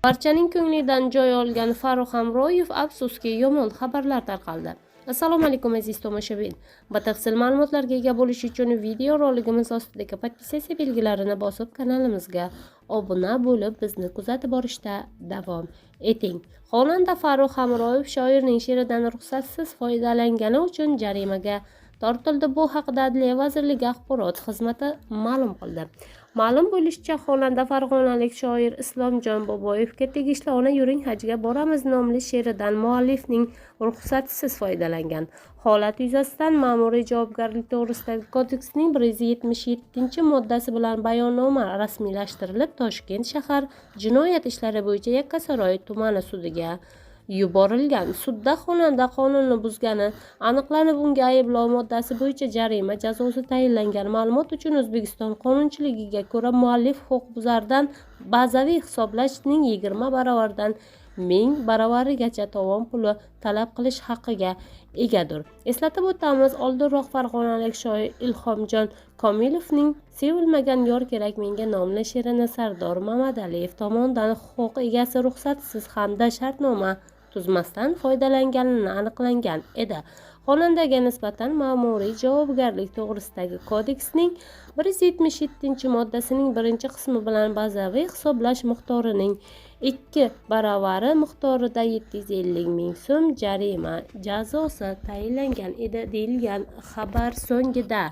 Barchaning ko'nglidan joy olgan Farruh Hamroyev afsuski yomon xabarlar tarqaldi. Assalomu alaykum aziz tomoshabin. Batafsil ma'lumotlarga ega bo'lish uchun video roligimiz ostidagi podpisatsiya belgilarini bosib kanalimizga obuna bo'lib bizni kuzatib borishda davom eting. Xonanda Farruh Hamroyev shoirning she'ridan ruxsatsiz foydalangani uchun jarimaga tortildi. Bu haqida Adliya vazirligi axborot xizmati ma'lum qildi. Ma'lum bo'lishicha, xonanda farg'onalik shoir Islomjon Boboyevga tegishli Ona yuring hajga boramiz nomli she'ridan muallifning ruxsatsiz foydalangan. Holat yuzasidan ma'muriy javobgarlik to'g'risidagi kodeksning 177-moddasi bilan bayonnoma rasmiylashtirilib, Toshkent shahar jinoyat ishlari bo'yicha Yakkasaroy tumani sudiga yuborilgan. Sudda xonanda qonunni buzgani aniqlanib, unga ayblov moddasi bo'yicha jarima jazosi tayinlangan. Ma'lumot uchun, O'zbekiston qonunchiligiga ko'ra, muallif huquqbuzardan bazaviy hisoblashning 20 baravaridan 1000 baravarigacha tovon puli talab qilish haqqiga egadir. Eslatib o'tamiz, oldinroq farg'onalik shoir Ilhomjon Komilovning Sevilmagan yor kerak menga nomli she'rini Sardor Mamadaliyev tomonidan huquq egasi ruxsatsiz hamda shartnoma tuzmasdan foydalangani aniqlangan edi. Xonandaga nisbatan ma'muriy javobgarlik to'g'risidagi kodeksning 177-moddasining 1-qismi bilan bazaviy hisoblash miqdorining 2 baravari miqdorida 750 ming so'm jarima jazosi tayinlangan edi, deyilgan xabar so'ngida.